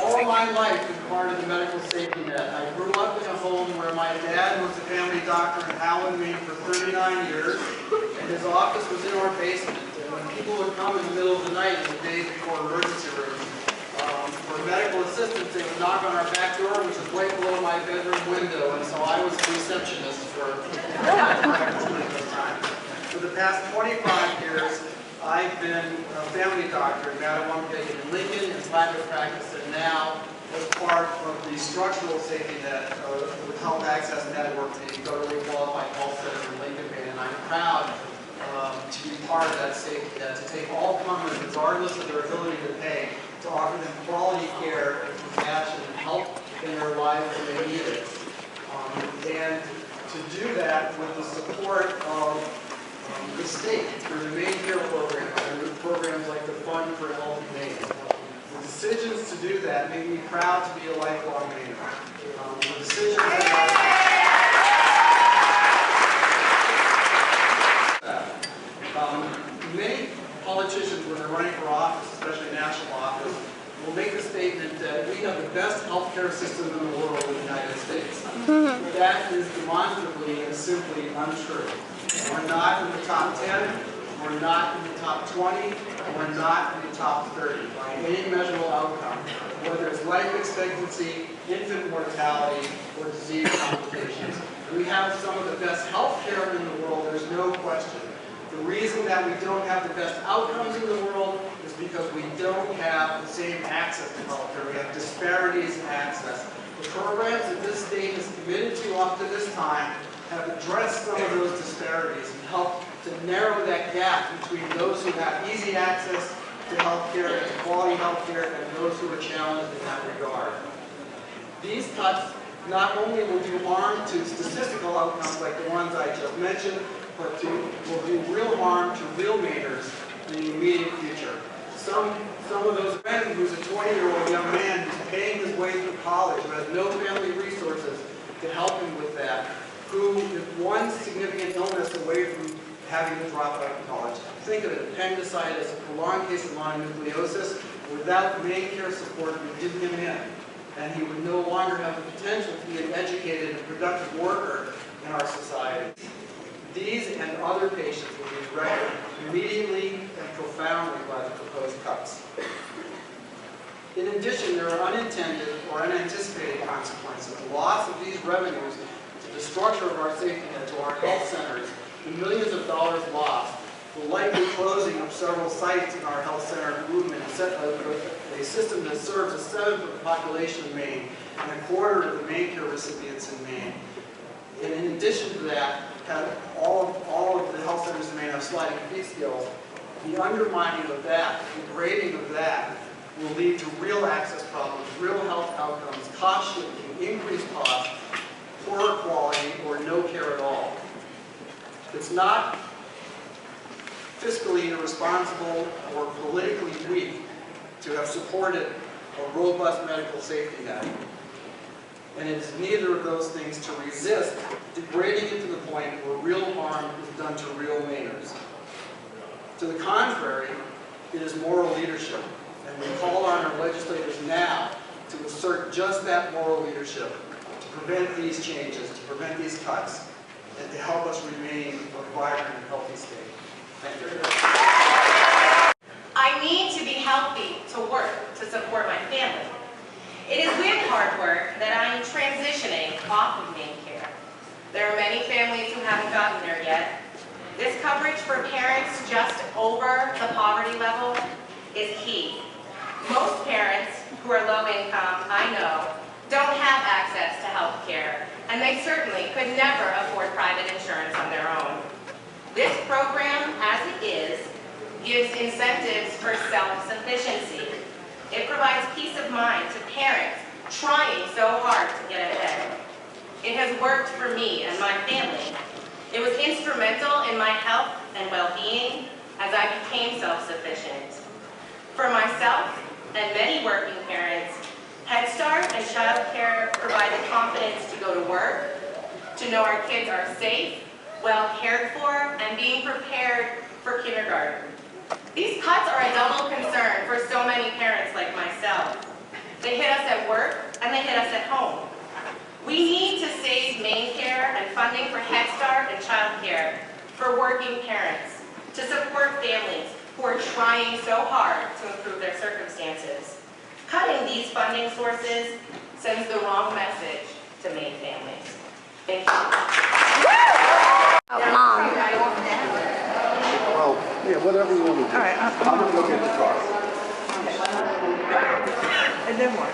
All my life been part of the medical safety net. I grew up in a home where my dad was a family doctor in Howland, Maine for 39 years, and his office was in our basement. And when people would come in the middle of the night in the days before emergency rooms for medical assistance, they would knock on our back door, which was right below my bedroom window, and so I was the receptionist for those times. For the past 25 years, I've been a family doctor in Mallory in Lincoln, in private practice, and now as part of the structural safety net with Health Access Network, the federally qualified health center in Lincoln, Maine, and I'm proud to be part of that safety net, to take all comers, regardless of their ability to pay, to offer them quality care and compassion and help in their lives when they need it. And to do that with the support of the state through the Mainecare program and programs like the Fund for Healthy Maine. The decisions to do that make me proud to be a lifelong Mainer. The decisions many politicians, when they're running for office, especially national office, will make the statement that we have the best healthcare system in the world in the United States. That is demonstrably and simply untrue. We're not in the top 10, we're not in the top 20, and we're not in the top 30 by any measurable outcome, whether it's life expectancy, infant mortality, or disease complications. We have some of the best health care in the world, there's no question. The reason that we don't have the best outcomes in the world is because we don't have the same access to health care. We have disparities in access. The programs that this state has committed to up to this time have addressed some of those disparities and helped to narrow that gap between those who have easy access to health care and to quality health care and those who are challenged in that regard. These cuts not only will do harm to statistical outcomes like the ones I just mentioned, but will do real harm to real Mainers in the immediate future. Some of those men who's a 20-year-old young man who's paying his way through college, who has no family resources to help him with that, who is one significant illness away from having to drop out of college. Think of it, appendicitis, a prolonged case of mononucleosis. Without Mainecare support, we did him in, and he would no longer have the potential to be an educated and productive worker in our society. These and other patients will be directed immediately and profoundly by the proposed cuts. In addition, there are unintended or unanticipated consequences. The loss of these revenues to the structure of our safety net, to our health centers, the millions of dollars lost, the likely closing of several sites in our health center movement, a system that serves a seventh of the population of Maine and a quarter of the Mainecare recipients in Maine. And in addition to that, all of the health centers in Maine have sliding fee scales. The undermining of that, the grading of that, will lead to real access problems, real health outcomes, cost shifting, increased costs, poorer quality, or no care at all. It's not fiscally irresponsible or politically weak to have supported a robust medical safety net. And it is neither of those things to resist degrading it to the point where real harm is done to real Mainers. To the contrary, it is moral leadership, and we call on our legislators now to assert just that moral leadership, to prevent these changes, to prevent these cuts, and to help us remain a vibrant and healthy state. Thank you. I need to be healthy to work to support my family. It is with hard work that I am transitioning off of Mainecare. There are many families who haven't gotten there yet. This coverage for parents just over the poverty level is key. Most parents who are low income, I know, don't have access to health care, and they certainly could never afford private insurance on their own. This program, as it is, gives incentives for self-sufficiency. It provides peace of mind to parents trying so hard to get ahead. It has worked for me and my family. It was instrumental in my health and well-being as I became self-sufficient. For myself and many working parents, Head Start and child care provide the confidence to go to work, to know our kids are safe, well cared for, and being prepared for kindergarten. These cuts are a double concern for so many parents like myself. They hit us at work and they hit us at home. We need to save Mainecare and funding for Head Start and child care for working parents to support families who are trying so hard to improve their circumstances. Cutting these funding sources sends the wrong message to Maine families. Thank you. Mom. Well, yeah, whatever you want to do. All right, I'm going to look at the car. and then what?